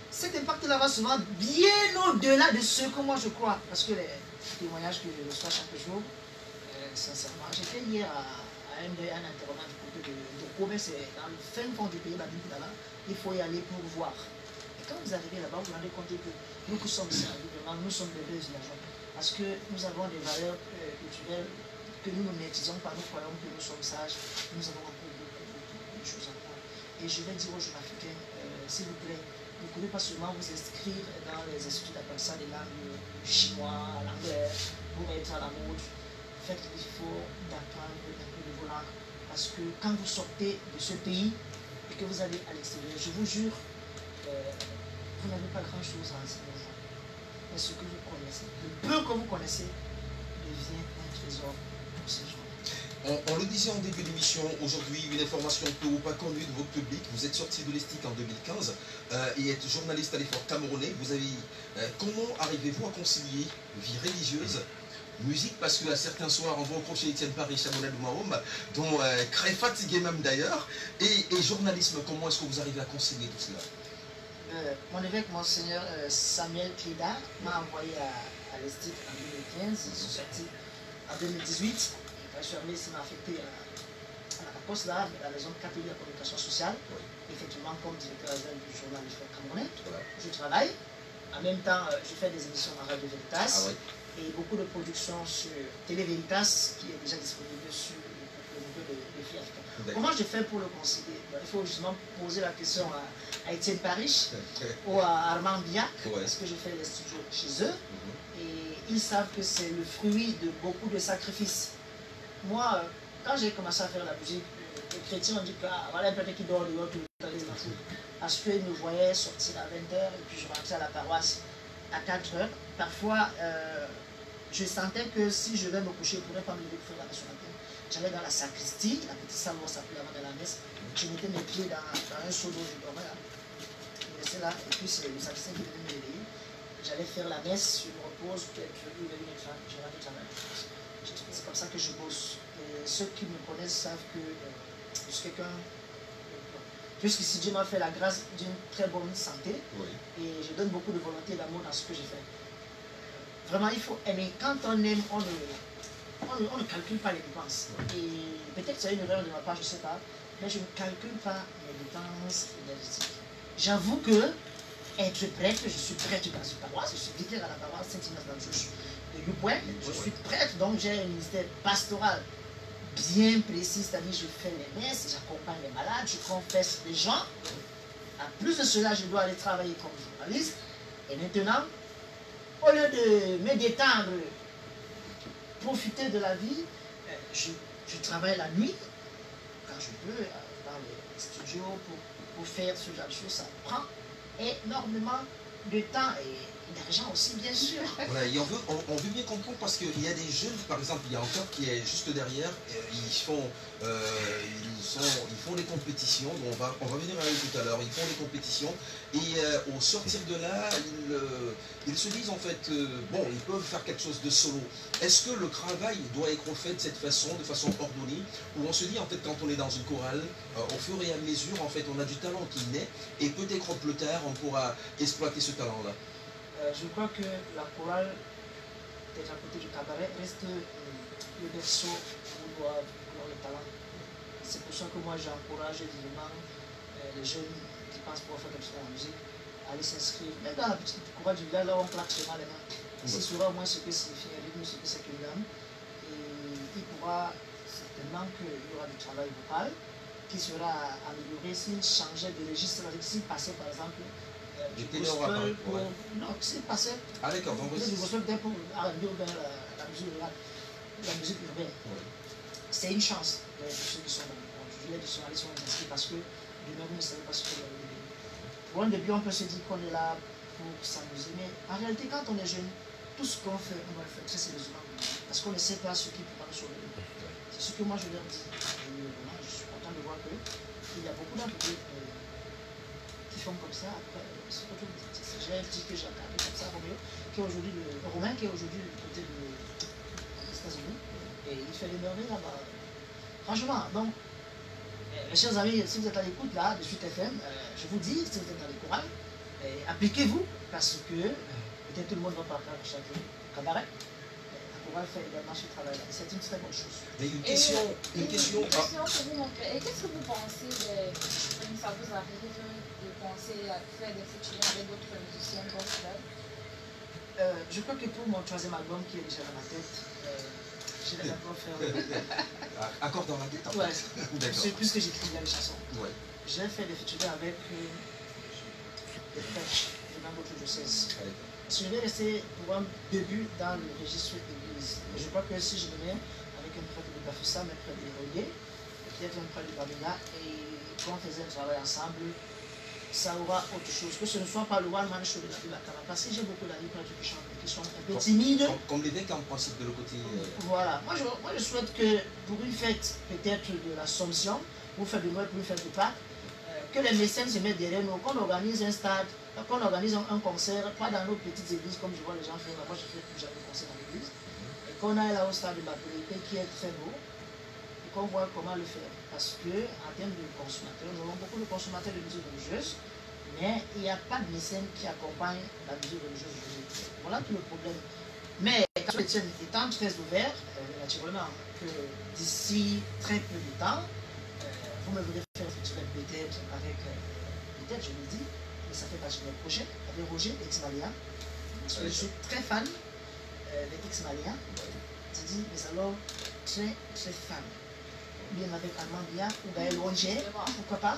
cet impact-là va souvent bien au-delà de ce que moi je crois. Parce que les témoignages que je reçois chaque jour, sincèrement, j'étais hier à un intervenant du côté de Kobe, c'est dans le fin fond du pays, il faut y aller pour voir. Et quand vous arrivez là-bas, vous vous rendez compte que nous qui sommes ici, nous sommes des villageois. Parce que nous avons des valeurs culturelles que nous ne maîtrisons pas, nous croyons que nous sommes sages, nous avons encore beaucoup de choses à prendre. Et je vais dire aux jeunes Africains, s'il vous plaît, ne pouvez pas seulement vous inscrire dans les instituts d'apprentissage des langues chinois, l'anglais, pour être à la mode. Faites l'effort d'apprendre un peu de vos langues. Parce que quand vous sortez de ce pays et que vous allez à l'extérieur, je vous jure, vous n'avez pas grand-chose à enseigner aux gens. Mais ce que vous connaissez, le peu que vous connaissez, devient un trésor pour ces gens. On le disait en début d'émission, aujourd'hui, une information peu ou pas connue de votre public. Vous êtes sorti de l'ESTIC en 2015 et êtes journaliste à l'effort camerounais. Comment arrivez-vous à concilier vie religieuse, musique, parce qu'à certains soirs, on va accrocher Étienne Paris, Chamonix de Mahom, dont très fatigué même d'ailleurs, et journalisme. Comment est-ce que vous arrivez à concilier tout cela? Mon évêque, Monseigneur Samuel Cléda, m'a envoyé à l'ESTIC en 2015. Je suis sorti en 2018. Je suis arrivé, ça m'a affecté à la poste là, à la maison catholique de la communication sociale. Oui. Effectivement, comme directeur adjoint du journal l'effort camerounais, voilà. Je travaille. En même temps, je fais des émissions dans Radio Veritas et beaucoup de productions sur Télé Veritas qui est déjà disponible sur le niveau des filles africaines. Comment je fais pour le concilier? Il faut justement poser la question à Étienne Paris ou à Armand Biac, parce que je fais les studios chez eux et ils savent que c'est le fruit de beaucoup de sacrifices. Moi, quand j'ai commencé à faire la musique, les chrétiens ont dit que voilà un peu qui dort dehors tout le temps, parce qu'ils me voyaient sortir à 20h et puis je rentrais à la paroisse à 4h. Parfois, je sentais que si je vais me coucher, je ne pourrais pas me lever pour faire la messe. J'allais dans la sacristie, la petite salle où on s'appelait avant de la messe, je mettais mes pieds dans un seau d'eau, je dormais là. Je me laissais là, et puis c'est le sacristain qui venait me réveiller. J'allais faire la messe, je me repose, peut-être je vais une femme, je rentre au travail. C'est comme ça que je bosse. Et ceux qui me connaissent savent que je suis quelqu'un. Jusqu'ici, Dieu m'a fait la grâce d'une très bonne santé. Et je donne beaucoup de volonté et d'amour dans ce que je fais. Vraiment, il faut aimer. Quand on aime, on ne calcule pas les dépenses. Et peut-être que c'est une erreur de ma part, je ne sais pas. Mais je ne calcule pas mes dépenses énergétiques. J'avoue que être prêtre, je suis prêtre dans une paroisse. Je suis vicaire à la paroisse Saint-Ignace d'Antioche de Youpoint. Je suis prêtre, donc j'ai un ministère pastoral bien précis, c'est-à-dire je fais les messes, j'accompagne les malades, je confesse les gens. En plus de cela, je dois aller travailler comme journaliste. Et maintenant, au lieu de me détendre, profiter de la vie, je travaille la nuit, quand je peux, dans les studios, pour faire ce genre de choses. Ça prend énormément de temps et d'argent aussi, bien sûr. Voilà, et on veut bien comprendre parce qu'il y a des jeunes, par exemple, il y a encore qui est juste derrière, ils font des compétitions, donc on va venir à eux tout à l'heure, ils font des compétitions et au sortir de là, ils se disent en fait, bon, ils peuvent faire quelque chose de solo. Est-ce que le travail doit être fait de cette façon, de façon ordonnée, où on se dit en fait quand on est dans une chorale, au fur et à mesure, en fait, on a du talent qui naît et peut-être plus tard, on pourra exploiter ce talent-là. Je crois que la chorale, peut-être à côté du cabaret, reste le berceau où on doit avoir le talent. C'est pour ça que moi j'encourage vivement les jeunes qui pensent pouvoir faire quelque chose dans la musique à aller s'inscrire. Même dans la petite chorale du village, là on claque seulement les mains. C'est souvent au moins ce que signifie un rythme, ce que c'est qu'une gamme. Et il pourra certainement qu'il y aura du travail vocal qui sera amélioré s'il changeait de registre, s'il passait par exemple Du du ténor à gospel Paris, pour... ouais. Non, c'est passé. Ah d'accord, donc Du gospel peut-être pour R&B ou bien la musique urbaine. ouais. C'est une chance de ceux qui sont allés sur inscrits parce que de même, ne savaient pas ce que leur début. Pour un début, on peut se dire qu'on est là pour s'amuser, mais en réalité, quand on est jeune, tout ce qu'on fait, on va le faire très sérieusement parce qu'on ne sait pas ce qui pourra nous sauver. C'est ce que moi je leur dis. Je suis content de voir qu'il y a beaucoup d'entreprises qui font comme ça. Après, c'est autre chose. J'ai un petit que j'ai regardé comme ça, Romain, qui est aujourd'hui du côté des États-Unis, et il fait des merveilles là-bas. Franchement, donc, mes chers amis, si vous êtes à l'écoute là, de Suite FM, je vous dis, si vous êtes dans les chorales, appliquez-vous, parce que peut-être tout le monde va pas faire chaque cabaret. La chorale fait également ce travail-là. C'est une très bonne chose. Mais une question. Une question que vous montrez. Et qu'est-ce que vous pensez ça vous arrive de penser à faire des featuring avec d'autres musiciens gospel? Je crois que pour mon troisième album qui est déjà dans ma tête, je vais d'abord faire. Accord dans la tête en fait. Ouais, D'accord. c'est plus que j'écris bien les chansons. Ouais. J'ai fait des featuring avec des prêches dans d'autres diocèses. Ah, d'accord. Je vais rester pour un début dans le registre église. Je crois que si je me mets avec un prêtre de Bafoussa, un prêtre de Royer, peut-être un prêtre de Babina, et qu'on faisait un travail ensemble, ça aura autre chose. Que ce ne soit pas le one-man show de la Bible. Parce que j'ai beaucoup d'amis prêtres qui chantent, qui sont un peu timides. Comme l'évêque en principe de le côté. Voilà. Moi, je souhaite que pour une fête peut-être de l'Assomption, pour faire de Noël, pour une fête de Pâques, que les mécènes se mettent derrière nous, qu'on organise un stade, qu'on organise un concert, pas dans nos petites églises comme je vois les gens faire. Moi, je fais plus jamais de concert dans l'église. Et qu'on aille là au stade de la Périté qui est très beau, et qu'on voit comment le faire. Parce que, en termes de consommateurs, nous avons beaucoup de consommateurs de musique religieuse, mais il n'y a pas de mécène qui accompagne la musique religieuse aujourd'hui. Voilà tout le problème. Mais, Étienne étant très ouvert, naturellement, que d'ici très peu de temps, vous me verrez faire peut-être avec, peut-être je le dis, mais ça fait partie de notre projet, avec Roger X-Malia. Parce que je suis très fan de X-Malia. Je dis, mais alors, très, très fan. Bien avec Armandia ou Gaël Ronger, pourquoi pas?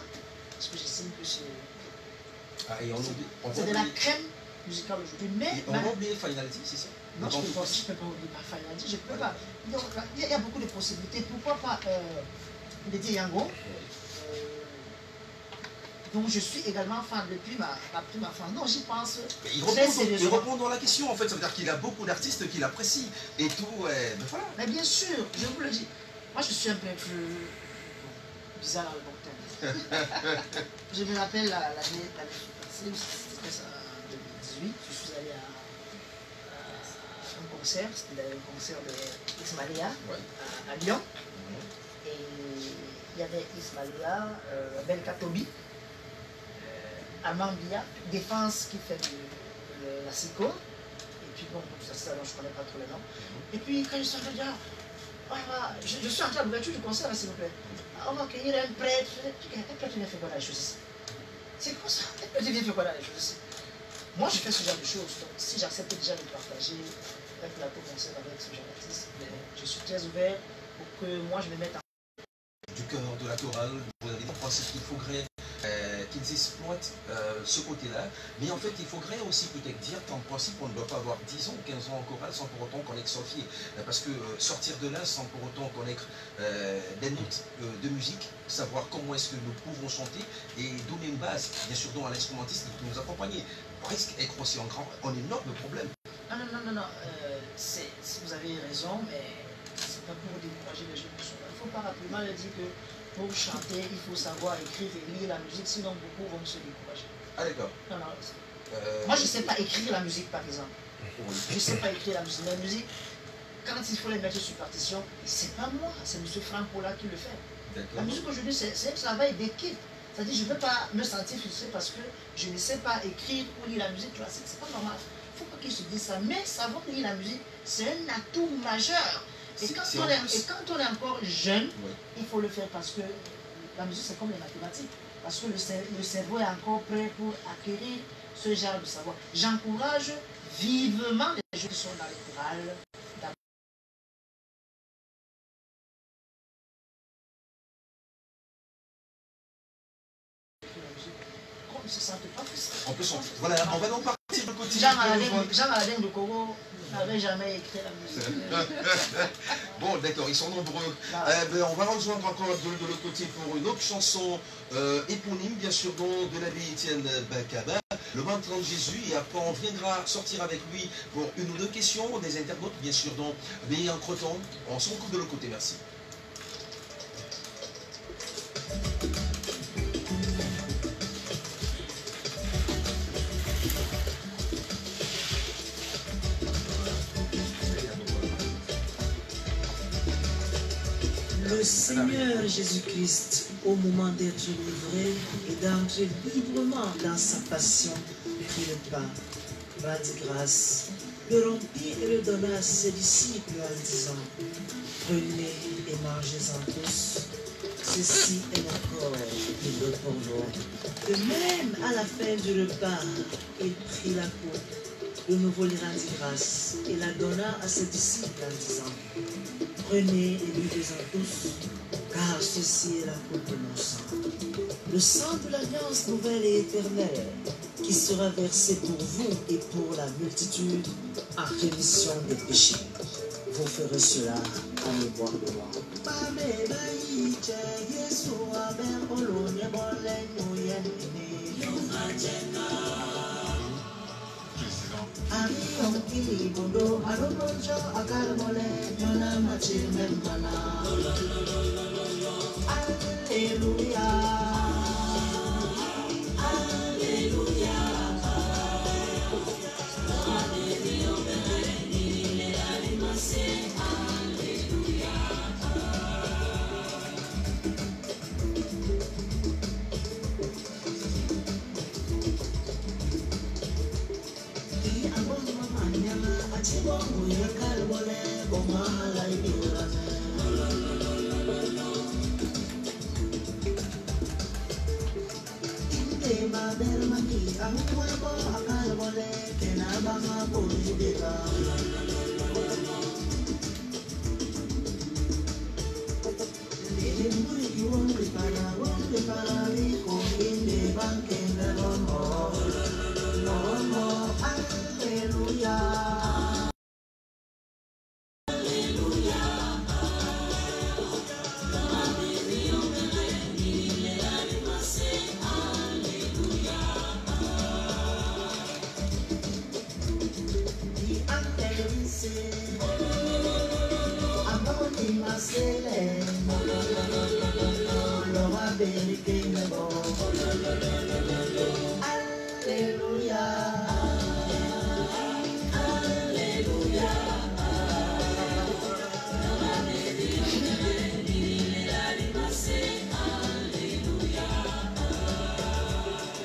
Parce que j'estime que c'est. Ah, et C'est de la crème musicale aujourd'hui. Mais. On va oublier Finality, c'est ça? Non, je ne peux pas oublier par Finality, je ne peux pas. Donc, il y a beaucoup de possibilités. Pourquoi pas Lady Yango, dont je suis également fan depuis ma prime enfance. Non, j'y pense. Il répond dans la question en fait, ça veut dire qu'il a beaucoup d'artistes qu'il apprécie et tout. Ben voilà. Mais bien sûr, je vous le dis. Moi, je suis un peu bizarre dans le bon terme. Je me rappelle l'année passée, c'était en 2018, je suis allé à un concert, c'était un concert de Ismaïla à Lyon. Et il y avait Ismaïla, Belka Tobi, Amambia, Défense qui fait la SICO. Et puis bon, ça, je ne connais pas trop les noms. Et puis quand je suis allé dire, je suis entré à l'ouverture du concert, s'il vous plaît. On va accueillir un prêtre. Un prêtre vient faire quoi dans les choses ici? C'est quoi ça? Un prêtre vient faire quoi dans les choses ici? Moi, je fais ce genre de choses. Donc, si j'accepte déjà de partager un plateau concert avec ce genre d'artiste, je suis très ouvert pour que moi, je me mette en du cœur de la chorale, vous avez pensé qu'il faudrait qu'ils exploitent ce côté-là, mais en fait il faudrait aussi peut-être dire qu'en principe on ne doit pas avoir 10 ans ou 15 ans en chorale sans pour autant connaître Sophie, parce que sortir de là sans pour autant connaître des notes de musique, savoir comment est-ce que nous pouvons chanter et donner une base, bien sûr donc à l'instrumentiste qui peut nous accompagner, risque d'être aussi un énorme problème. Non, si vous avez raison, mais c'est pas pour décourager les jeunes qui sont là. Il ne faut pas rapidement leur dire que pour chanter, il faut savoir écrire et lire la musique, sinon beaucoup vont se décourager. Ah d'accord. Non. Moi, je ne sais pas écrire la musique, par exemple. Oui. Je ne sais pas écrire la musique. La musique, quand il faut les mettre sur partition, c'est pas moi, c'est M. Franck Paula qui le fait. La musique aujourd'hui, c'est un travail d'équipe. C'est-à-dire, je ne veux pas me sentir frustré parce que je ne sais pas écrire ou lire la musique classique. C'est pas normal. Il ne faut pas qu'ils se disent ça. Mais savoir lire la musique, c'est un atout majeur. Et quand on est encore jeune, il faut le faire parce que la musique, c'est comme les mathématiques. Parce que le cerveau est encore prêt pour acquérir ce genre de savoir. J'encourage vivement les gens qui sont dans les chorales. Qu'on ne se sente pas frustré. On peut chanter. Voilà, on va donc partir de côté. Jean Aladin de Congo n'avait jamais écrit la musique. Bon, d'accord, ils sont nombreux. Ben, on va rejoindre encore de l'autre côté pour une autre chanson éponyme, bien sûr, de l'abbé Étienne Bakaba, le Maintenant de Jésus. Et après, on viendra sortir avec lui pour une ou deux questions des internautes, bien sûr. Donc, mais entre-temps, on se retrouve de l'autre côté. Merci. Le Seigneur Jésus-Christ, au moment d'être livré et d'entrer librement dans sa passion, prit le pain, rendit grâce, le rompit et le donna à ses disciples en disant: prenez et mangez-en tous, ceci est mon corps qui est pour vous. De même, à la fin du repas, il prit la coupe, de nouveau lui rendit grâce et la donna à ses disciples en disant: prenez et buvez-en tous, car ceci est la coupe de mon sang. Le sang de l'alliance nouvelle et éternelle, qui sera versé pour vous et pour la multitude en rémission des péchés. Vous ferez cela en mémoire de moi.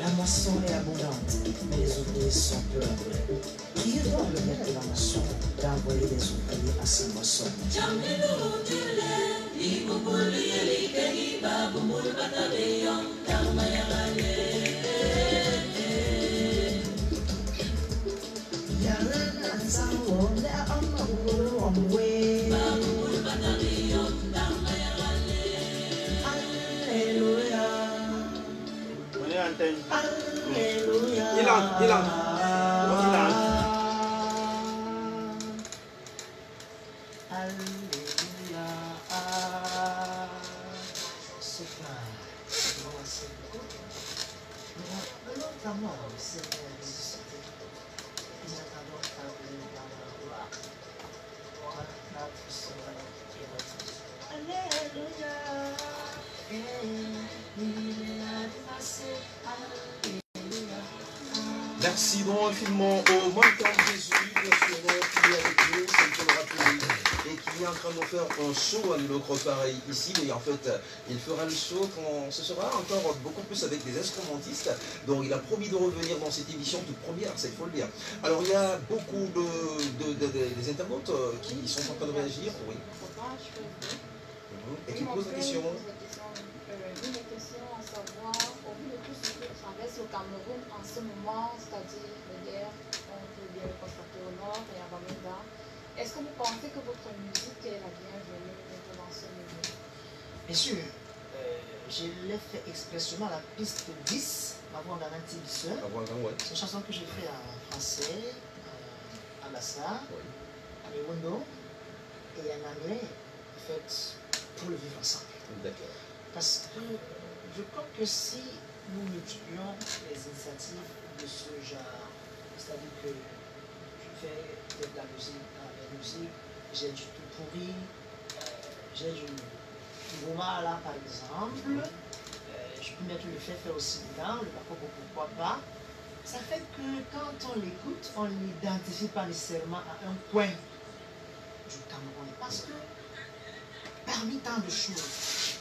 La moisson est abondante, mais les ouvriers sont peu nombreux. Qui est donc le maître de la moisson d'envoyer des ouvriers à sa moisson? Merci donc infiniment au Maintenant de Jésus, bien sûr, qui est avec nous, c'est le rappeler, et qui est en train de nous faire un show à notre pareil ici, mais en fait, il fera le show quand ce sera encore beaucoup plus avec des instrumentistes, donc il a promis de revenir dans cette émission toute première, ça il faut le dire. Alors il y a beaucoup des internautes qui sont en train de réagir, oui. Et qui posent la question. Une question à savoir, au vu de tout ce que traverse le Cameroun en ce moment, c'est-à-dire les guerres, on peut bien le constater au nord et à Bamenda, est-ce que vous pensez que votre musique est la bienvenue dans ce milieu? Bien sûr, je l'ai fait expressément à la piste 10 Avant d'un Antibisseur. Avant un ouais. C'est une chanson que j'ai fait en français, à Bassa, Oui. à Lewondo et en anglais, en fait, pour le vivre ensemble. D'accord. Parce que je crois que si nous multiplions les initiatives de ce genre, c'est-à-dire que je fais de la musique, j'ai du tout pourri, j'ai du Goma là par exemple, je peux mettre le fait aussi dedans, le parcours pourquoi pas. Ça fait que quand on l'écoute, on ne l'identifie pas nécessairement à un coin du Cameroun. Parce que parmi tant de choses,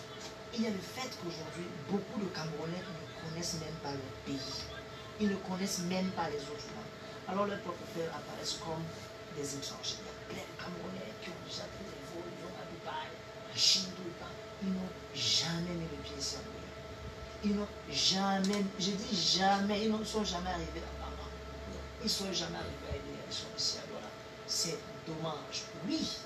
il y a le fait qu'aujourd'hui, beaucoup de Camerounais ne connaissent même pas leur pays. Ils ne connaissent même pas les autres langues. Alors leurs propres frères apparaissent comme des étrangers. Il y a plein de Camerounais qui ont déjà pris des vols, ils vont à Dubaï, à Chine, tout le temps. Ils n'ont jamais mis le pied ici en Guinée. Ils n'ont jamais, je dis jamais, ils ne sont jamais arrivés à Bama. Ils ne sont jamais arrivés à Guinée, ils sont ici à Douala. C'est dommage. Oui,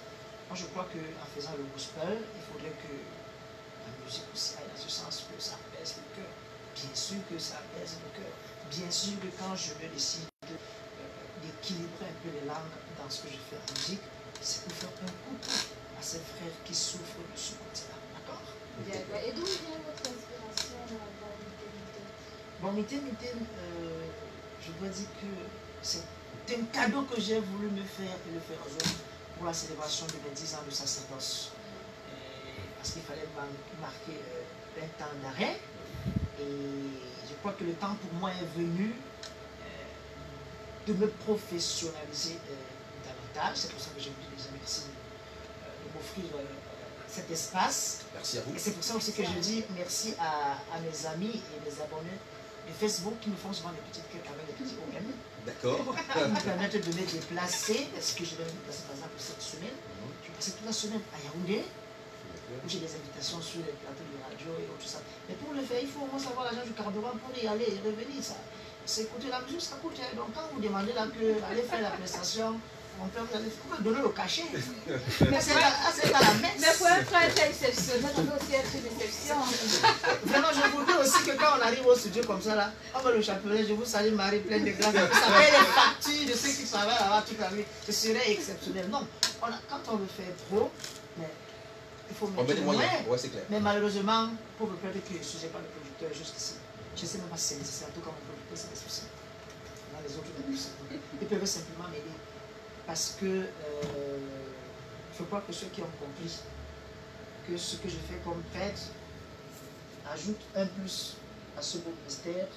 moi je crois qu'en faisant le gospel, il faudrait que la musique aussi aille dans ce sens que ça apaise le cœur. Bien sûr que ça apaise le cœur. Bien sûr que quand je me décide d'équilibrer un peu les langues dans ce que je fais en musique, c'est pour faire un coucou à ces frères qui souffrent de ce côté-là. D'accord? D'accord. Et d'où vient votre inspiration dans Mité? Bon, Mité, je dois dire que c'est un cadeau que j'ai voulu me faire et le faire aux autres pour la célébration de mes 10 ans de sacerdoce. Parce qu'il fallait marquer 20 ans d'arrêt. Et je crois que le temps pour moi est venu de me professionnaliser davantage. C'est pour ça que j'ai voulu déjà merci de m'offrir cet espace. Merci à vous. Et c'est pour ça aussi que je dis merci à mes amis et mes abonnés de Facebook qui me font souvent des petites quêtes avec des petits problèmes. D'accord. Qui me permettent de me déplacer, parce que je vais me déplacer par exemple cette semaine. Je vais passer toute la semaine à Yaoundé, où j'ai des invitations sur les plateaux de radio et tout ça. Mais pour le faire, il faut au moins savoir l'argent du carburant pour y aller et revenir. C'est écouter la musique, ça coûte. Donc quand vous demandez là que aller faire la prestation, on peut vous donner le cachet. Mais c'est pas la messe. Mais pour un frère exceptionnel, on peut aussi être une exception. Vraiment, je vous dis aussi que quand on arrive au studio comme ça, là, on va le chapelet, je vous salue Marie, pleine de grâce. Ça paye les factures de ceux qui travaillent là-bas toute la nuit. Ce serait exceptionnel. Non, quand on le fait trop, mais il faut mettre des moyens. Ouais, c'est clair. Mais malheureusement, pour le peuple qui ne sujet pas le producteur jusqu'ici, je ne sais même pas si c'est nécessaire, en tout cas mon producteur, c'est des soucis. Dans les autres, ils peuvent simplement m'aider. Parce que je crois que ceux qui ont compris que ce que je fais comme prêtre ajoute un plus à ce beau mystère